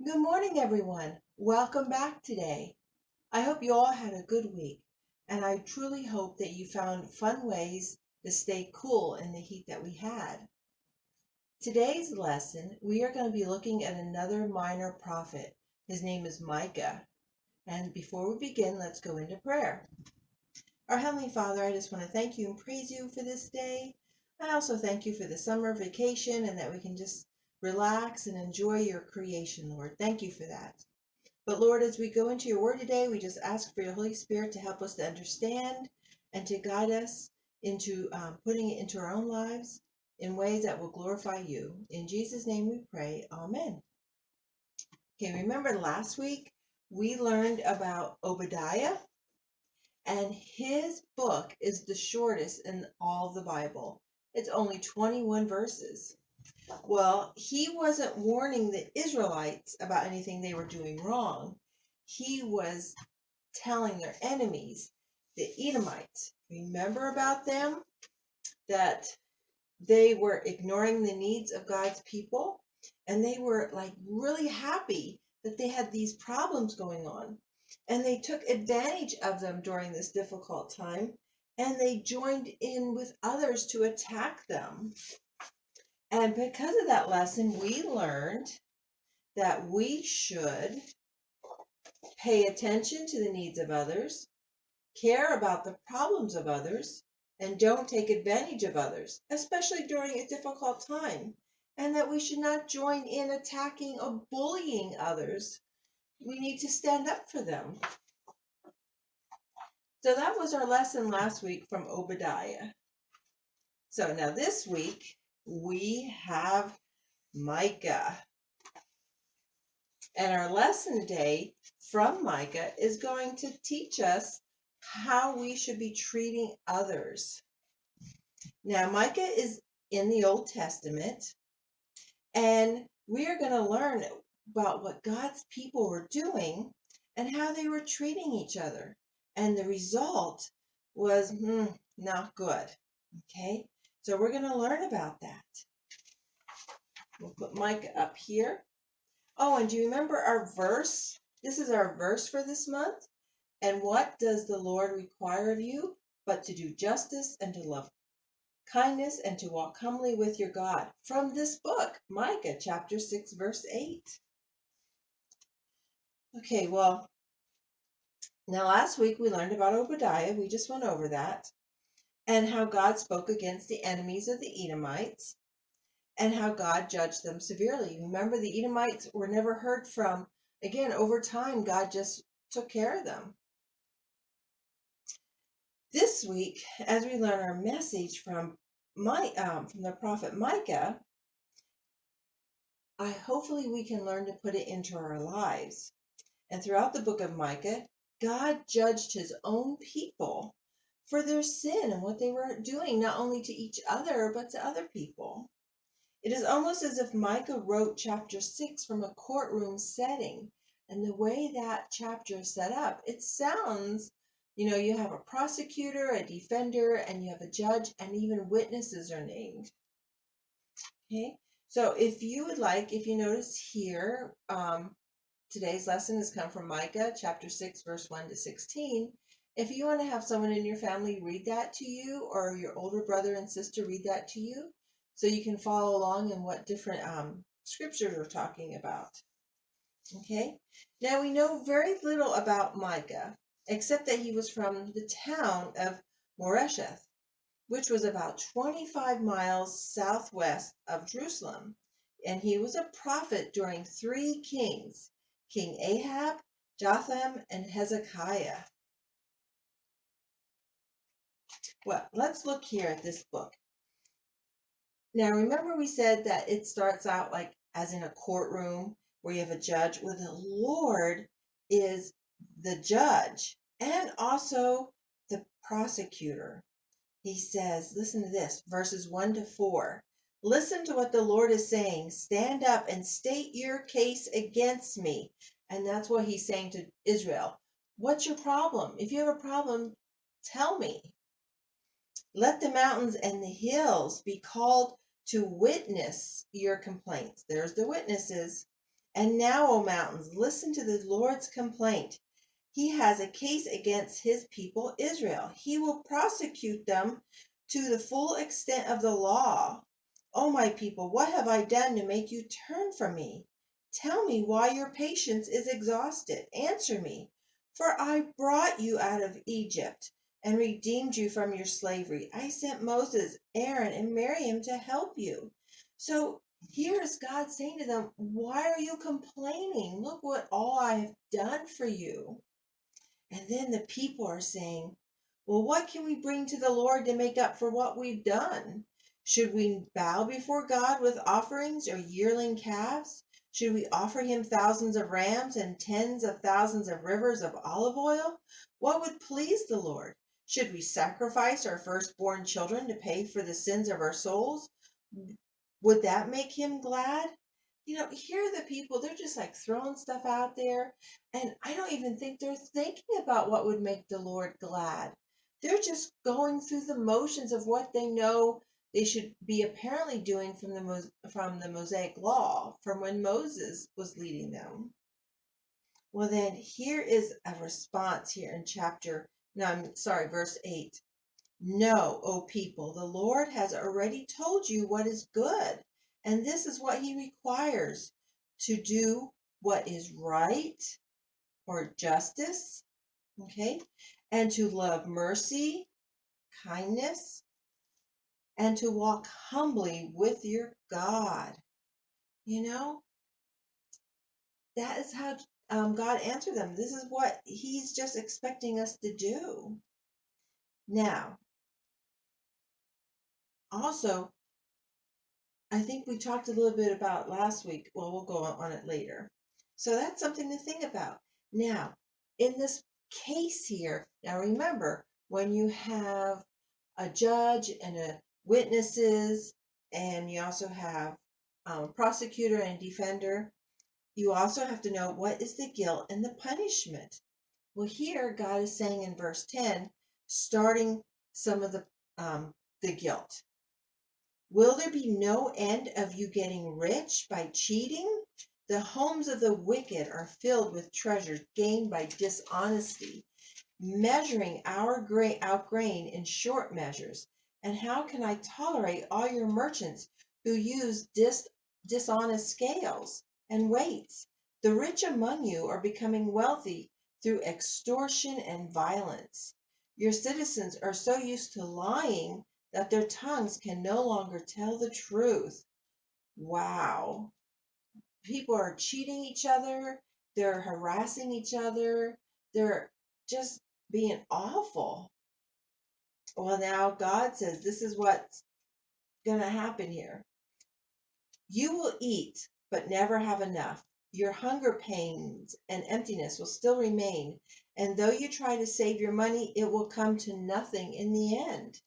Good morning, everyone. Welcome back today. I hope you all had a good week, and I truly hope that you found fun ways to stay cool in the heat that we had. Today's lesson, we are going to be looking at another minor prophet. His name is Micah. And before we begin, let's go into prayer. Our Heavenly Father, I just want to thank you and praise you for this day. I also thank you for the summer vacation and that we can just relax and enjoy your creation, Lord. Thank you for that. But Lord, as we go into your word today, we just ask for your Holy Spirit to help us to understand and to guide us into putting it into our own lives in ways that will glorify you. In Jesus' name we pray. Amen. Okay, remember last week we learned about Obadiah, and his book is the shortest in all of the Bible. It's only 21 verses. Well, he wasn't warning the Israelites about anything they were doing wrong. He was telling their enemies, the Edomites, remember about them? That they were ignoring the needs of God's people, and they were like really happy that they had these problems going on. And they took advantage of them during this difficult time, and they joined in with others to attack them. And because of that lesson, we learned that we should pay attention to the needs of others, care about the problems of others, and don't take advantage of others, especially during a difficult time, and that we should not join in attacking or bullying others. We need to stand up for them. So that was our lesson last week from Obadiah. So now this week we have Micah. And our lesson today from Micah is going to teach us how we should be treating others. Now, Micah is in the Old Testament, and we are going to learn about what God's people were doing and how they were treating each other. And the result was not good. Okay, so we're going to learn about that. We'll put Micah up here. Oh, and do you remember our verse? This is our verse for this month. And what does the Lord require of you but to do justice and to love kindness and to walk humbly with your God? From this book, Micah chapter 6, verse 8. Okay, well, now last week we learned about Obadiah. We just went over that. And how God spoke against the enemies of the Edomites and how God judged them severely. Remember, the Edomites were never heard from. Again, over time, God just took care of them. This week, as we learn our message from the prophet Micah, hopefully we can learn to put it into our lives. And throughout the book of Micah, God judged his own people for their sin and what they were doing, not only to each other, but to other people. It is almost as if Micah wrote chapter 6 from a courtroom setting. And the way that chapter is set up, it sounds, you have a prosecutor, a defender, and you have a judge, and even witnesses are named. Okay, so if you would like, if you notice here, today's lesson has come from Micah chapter 6, verse 1 to 16. If you want to have someone in your family read that to you, or your older brother and sister read that to you, so you can follow along in what different scriptures are talking about. Okay, now we know very little about Micah, except that he was from the town of Moresheth, which was about 25 miles southwest of Jerusalem. And he was a prophet during 3 kings, King Ahab, Jotham, and Hezekiah. Well, let's look here at this book. Now, remember we said that it starts out like as in a courtroom where you have a judge, where the Lord is the judge and also the prosecutor. He says, listen to this, verses 1 to 4. Listen to what the Lord is saying. Stand up and state your case against me. And that's what he's saying to Israel. What's your problem? If you have a problem, tell me. Let the mountains and the hills be called to witness your complaints. There's the witnesses. And now, O mountains, listen to the Lord's complaint. He has a case against his people Israel. He will prosecute them to the full extent of the law. O my people, what have I done to make you turn from me? Tell me why your patience is exhausted. Answer me, for I brought you out of Egypt and redeemed you from your slavery. I sent Moses, Aaron, and Miriam to help you. So here is God saying to them, why are you complaining? Look what all I have done for you. And then the people are saying, well, what can we bring to the Lord to make up for what we've done? Should we bow before God with offerings or yearling calves? Should we offer him thousands of rams and tens of thousands of rivers of olive oil? What would please the Lord? Should we sacrifice our firstborn children to pay for the sins of our souls? Would that make him glad? Here are the people, they're just like throwing stuff out there. And I don't even think they're thinking about what would make the Lord glad. They're just going through the motions of what they know they should be apparently doing from the Mosaic law, from when Moses was leading them. Well, then here is a response here in verse 8. No, O people, the Lord has already told you what is good, and this is what he requires: to do what is right or justice, okay, and to love mercy, kindness, and to walk humbly with your God. That is how God answered them. This is what he's just expecting us to do. Now, also, I think we talked a little bit about last week. Well, we'll go on it later. So that's something to think about. Now, in this case here, now remember, when you have a judge and witnesses, and you also have a prosecutor and defender, you also have to know what is the guilt and the punishment. Well, here God is saying in verse 10, starting some of the guilt. Will there be no end of you getting rich by cheating? The homes of the wicked are filled with treasures gained by dishonesty, measuring out grain in short measures. And how can I tolerate all your merchants who use dishonest scales and weights? The rich among you are becoming wealthy through extortion and violence. Your citizens are so used to lying that their tongues can no longer tell the truth. Wow. People are cheating each other. They're harassing each other. They're just being awful. Well, now God says this is what's going to happen here. You will eat, but never have enough. Your hunger pains and emptiness will still remain. And though you try to save your money, it will come to nothing in the end.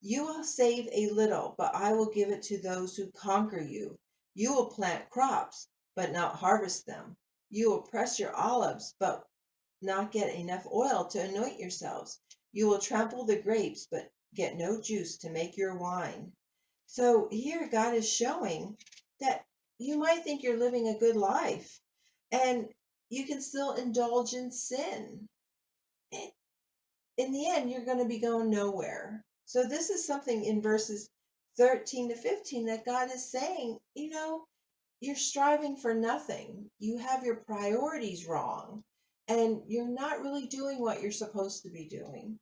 You will save a little, but I will give it to those who conquer you. You will plant crops, but not harvest them. You will press your olives, but not get enough oil to anoint yourselves. You will trample the grapes, but get no juice to make your wine. So here God is showing that you might think you're living a good life, and you can still indulge in sin. In the end, you're going to be going nowhere. So this is something in verses 13 to 15 that God is saying, you're striving for nothing. You have your priorities wrong, and you're not really doing what you're supposed to be doing.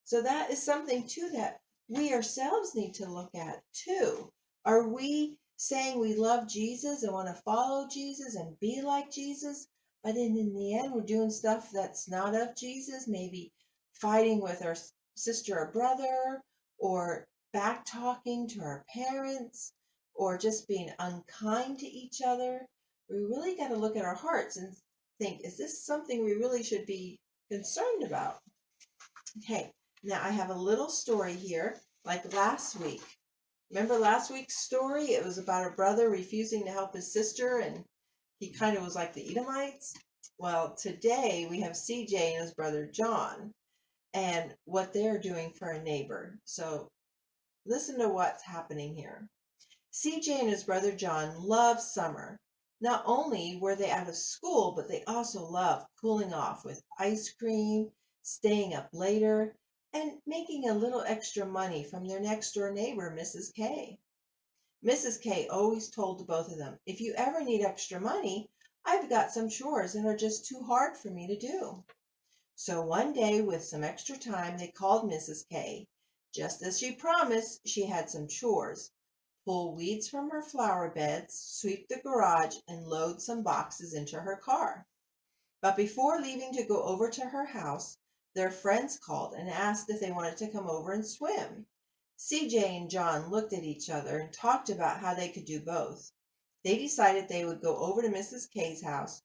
So that is something too that we ourselves need to look at too. Are we saying we love Jesus and want to follow Jesus and be like Jesus, but then in the end we're doing stuff that's not of Jesus, maybe fighting with our sister or brother, or back talking to our parents, or just being unkind to each other? We really got to look at our hearts and think, is this something we really should be concerned about? Okay, now I have a little story here, like last week. Remember last week's story? It was about a brother refusing to help his sister, and he kind of was like the Edomites. Well, today we have CJ and his brother John, and what they're doing for a neighbor. So listen to what's happening here. CJ and his brother John love summer. Not only were they out of school, but they also loved cooling off with ice cream, staying up later, and making a little extra money from their next door neighbor, Mrs. K. Mrs. K always told the both of them, if you ever need extra money, I've got some chores that are just too hard for me to do. So one day, with some extra time, they called Mrs. K. Just as she promised, she had some chores: pull weeds from her flower beds, sweep the garage, and load some boxes into her car. But before leaving to go over to her house, their friends called and asked if they wanted to come over and swim. CJ and John looked at each other and talked about how they could do both. They decided they would go over to Mrs. K's house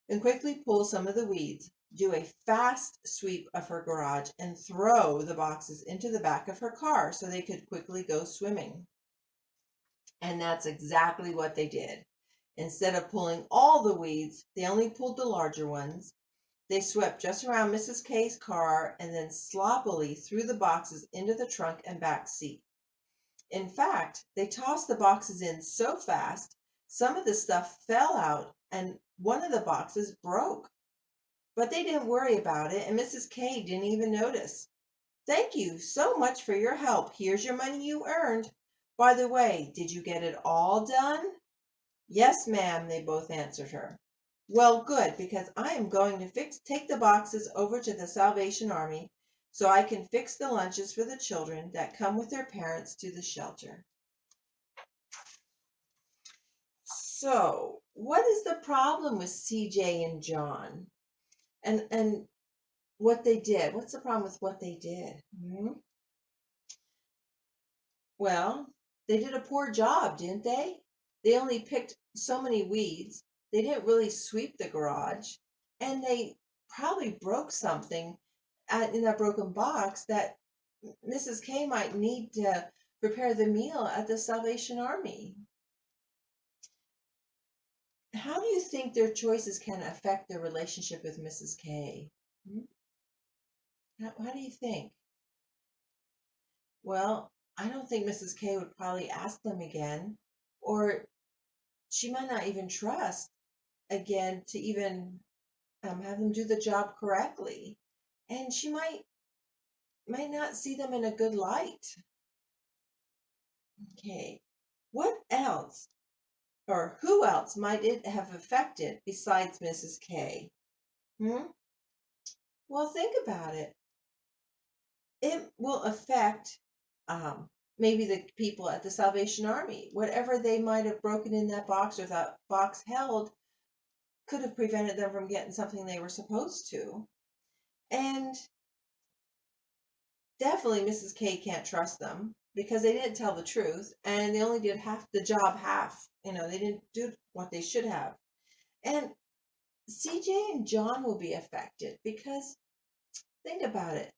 and quickly pull some of the weeds, do a fast sweep of her garage, and throw the boxes into the back of her car so they could quickly go swimming. And that's exactly what they did. Instead of pulling all the weeds, they only pulled the larger ones. They swept just around Mrs. K's car and then sloppily threw the boxes into the trunk and back seat. In fact, they tossed the boxes in so fast, some of the stuff fell out and one of the boxes broke. But they didn't worry about it, and Mrs. K didn't even notice. Thank you so much for your help. Here's your money you earned. By the way, did you get it all done? Yes, ma'am, they both answered her. Well, good, because I am going to take the boxes over to the Salvation Army so I can fix the lunches for the children that come with their parents to the shelter. So, what is the problem with CJ and John? And what they did? What's the problem with what they did? Well, they did a poor job, didn't they? They only picked so many weeds. They didn't really sweep the garage. And they probably broke something in that broken box that Mrs. K might need to prepare the meal at the Salvation Army. How do you think their choices can affect their relationship with Mrs. K? How do you think? Well, I don't think Mrs. K would probably ask them again, or she might not even trust again to even have them do the job correctly, and she might not see them in a good light. Okay, what else or who else might it have affected besides Mrs. K? Well, think about it. It will affect maybe the people at the Salvation Army. Whatever they might have broken in that box or that box held could have prevented them from getting something they were supposed to. And definitely Mrs. K can't trust them because they didn't tell the truth and they only did half the job half. They didn't do what they should have. And CJ and John will be affected because think about it.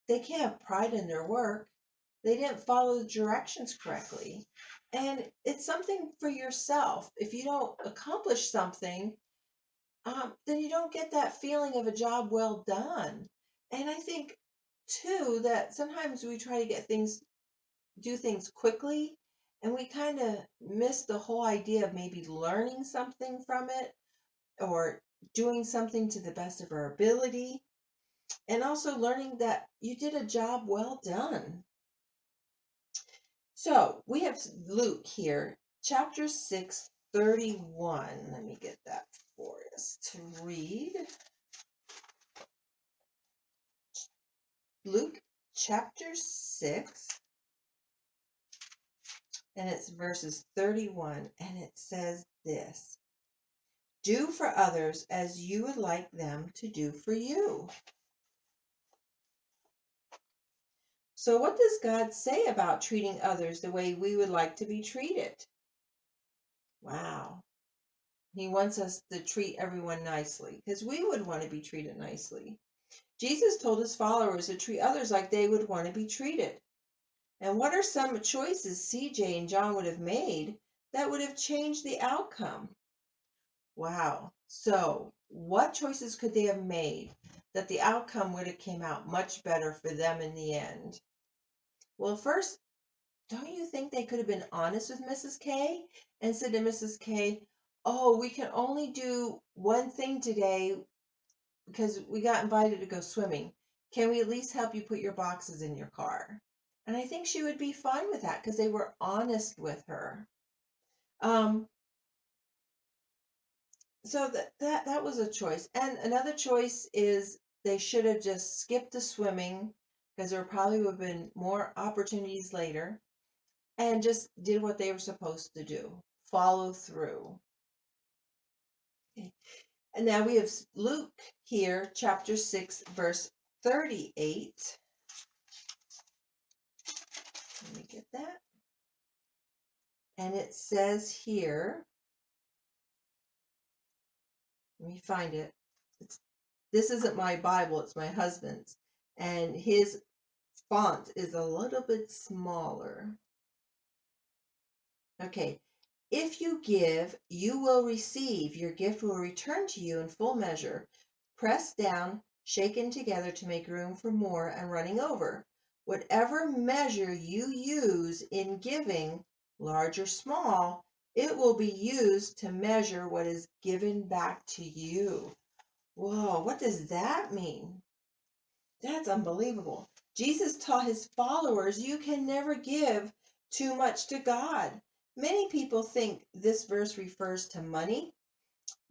They can't have pride in their work. They didn't follow the directions correctly. And it's something for yourself. If you don't accomplish something, then you don't get that feeling of a job well done. And I think, too, that sometimes we try to do things quickly, and we kind of miss the whole idea of maybe learning something from it or doing something to the best of our ability, and also learning that you did a job well done. So we have Luke here, chapter 6, 31. Let me get that for us to read. Luke chapter 6, and it's verses 31, and it says this: do for others as you would like them to do for you. So what does God say about treating others the way we would like to be treated? Wow. He wants us to treat everyone nicely because we would want to be treated nicely. Jesus told his followers to treat others like they would want to be treated. And what are some choices CJ and John would have made that would have changed the outcome? Wow. So what choices could they have made that the outcome would have came out much better for them in the end? Well, first, don't you think they could have been honest with Mrs. K and said to Mrs. K, oh, we can only do one thing today because we got invited to go swimming. Can we at least help you put your boxes in your car? And I think she would be fine with that because they were honest with her. Um, so that was a choice. And another choice is they should have just skipped the swimming because there probably would have been more opportunities later and just did what they were supposed to do. Follow through. Okay. And now we have Luke here, chapter 6, verse 38. Let me get that. And it says here, let me find it. This isn't my Bible, it's my husband's. And his font is a little bit smaller. Okay. If you give, you will receive. Your gift will return to you in full measure, pressed down, shaken together to make room for more, and running over. Whatever measure you use in giving, large or small, it will be used to measure what is given back to you. Whoa, what does that mean? That's unbelievable. Jesus taught his followers you can never give too much to God. Many people think this verse refers to money,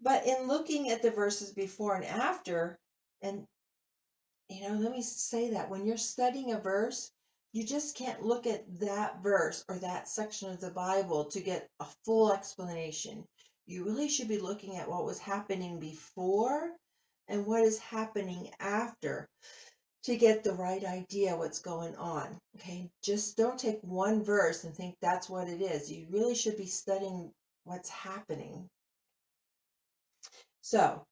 but in looking at the verses before and after, and let me say that when you're studying a verse, you just can't look at that verse or that section of the Bible to get a full explanation. You really should be looking at what was happening before and what is happening after to get the right idea what's going on. Okay, just don't take one verse and think that's what it is. You really should be studying what's happening. So,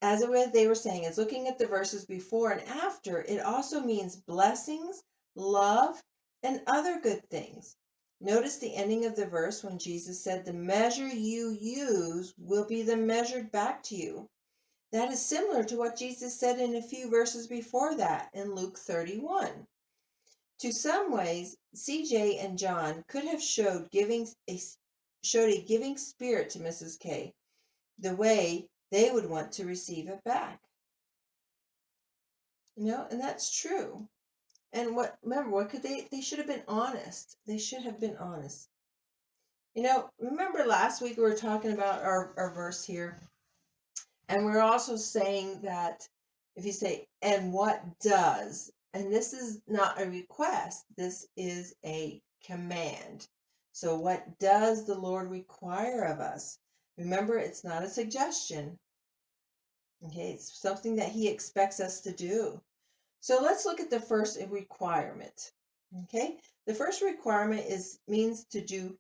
as they were saying, is looking at the verses before and after, it also means blessings, love, and other good things. Notice the ending of the verse when Jesus said, the measure you use will be the measured back to you. That is similar to what Jesus said in a few verses before that in Luke 31. To some ways, CJ and John could have showed a giving spirit to Mrs. K, the way they would want to receive it back. And that's true. And remember, what could they should have been honest. They should have been honest. Remember last week we were talking about our verse here. And we're also saying that if you say, and what does, and this is not a request, this is a command. So what does the Lord require of us? Remember, it's not a suggestion. Okay, it's something that he expects us to do. So let's look at the first requirement. Okay, the first requirement means to do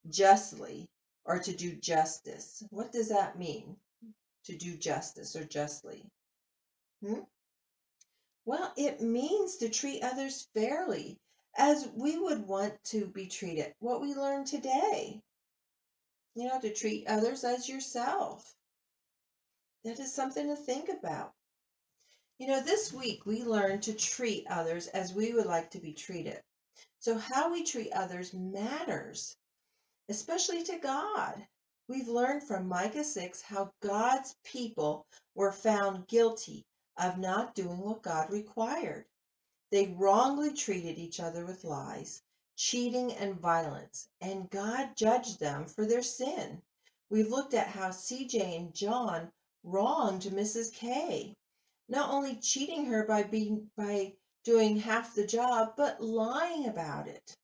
justly or to do justice. What does that mean? To do justice or justly? Well, it means to treat others fairly, as we would want to be treated. What we learned today, to treat others as yourself. That is something to think about. This week we learned to treat others as we would like to be treated. So how we treat others matters, especially to God. We've learned from Micah 6 how God's people were found guilty of not doing what God required. They wrongly treated each other with lies, cheating, and violence, and God judged them for their sin. We've looked at how CJ and John wronged Mrs. K, not only cheating her by doing half the job, but lying about it.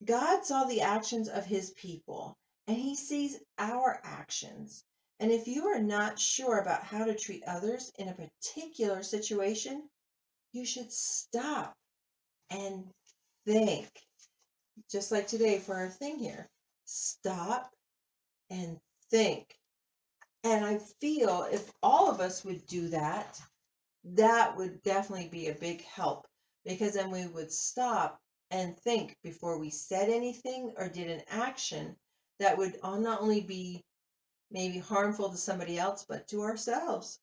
God saw the actions of his people, and he sees our actions. And if you are not sure about how to treat others in a particular situation, you should stop and think. Just like today for our thing here. Stop and think. And I feel if all of us would do that, that would definitely be a big help, because then we would stop and think before we said anything or did an action that would not only be maybe harmful to somebody else, but to ourselves.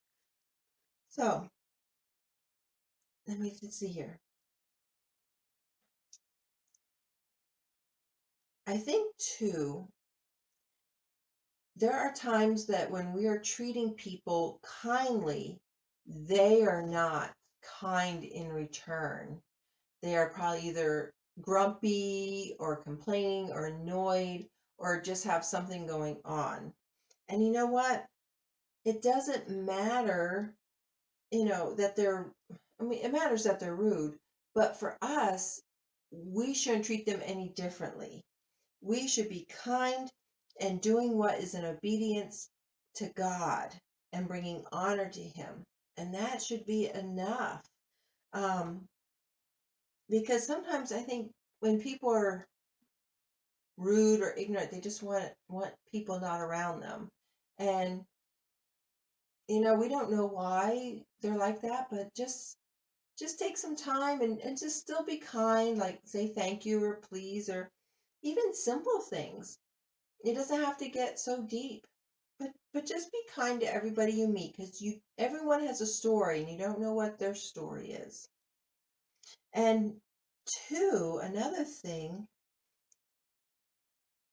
So, let me see here. I think too, there are times that when we are treating people kindly, they are not kind in return. They are probably either grumpy or complaining or annoyed or just have something going on. And you know what? It doesn't matter, that I mean, it matters that they're rude, but for us, we shouldn't treat them any differently. We should be kind and doing what is in obedience to God and bringing honor to Him. And that should be enough. Um, because sometimes I think when people are rude or ignorant, they just want people not around them. And we don't know why they're like that, but just take some time and just still be kind, like say thank you or please or even simple things. It doesn't have to get so deep. But just be kind to everybody you meet because everyone has a story and you don't know what their story is. And two, another thing,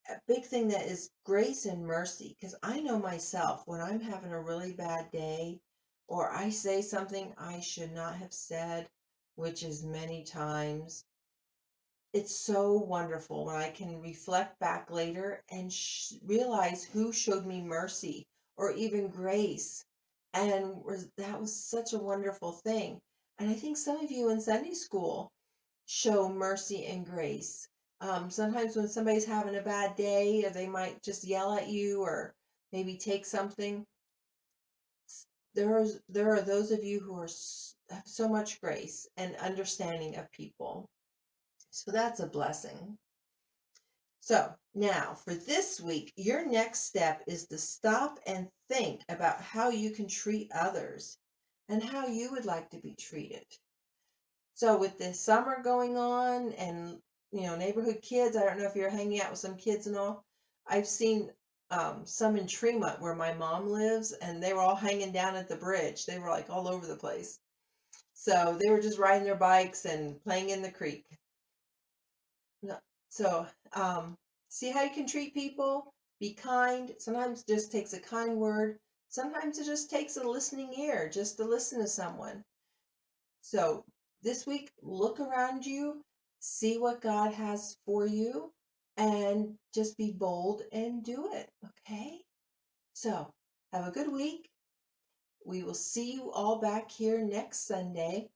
a big thing that is grace and mercy, because I know myself when I'm having a really bad day or I say something I should not have said, which is many times, it's so wonderful when I can reflect back later and realize who showed me mercy or even grace. And that was such a wonderful thing. And I think some of you in Sunday school show mercy and grace. Sometimes when somebody's having a bad day, or they might just yell at you or maybe take something, there are those of you who have so much grace and understanding of people. So that's a blessing. So now for this week, your next step is to stop and think about how you can treat others and how you would like to be treated. So with the summer going on and neighborhood kids, I don't know if you're hanging out with some kids and all. I've seen some in Tremont where my mom lives, and they were all hanging down at the bridge. They were like all over the place. So they were just riding their bikes and playing in the creek. No- So see how you can treat people. Be kind. Sometimes it just takes a kind word. Sometimes it just takes a listening ear just to listen to someone. So this week, look around you, see what God has for you, and just be bold and do it. Okay? So have a good week. We will see you all back here next Sunday.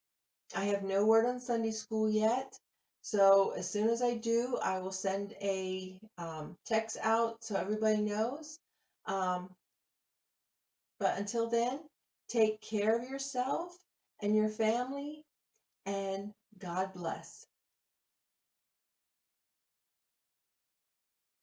I have no word on Sunday school yet. So as soon as I do, I will send a text out so everybody knows. Um, but until then, take care of yourself and your family, and God bless.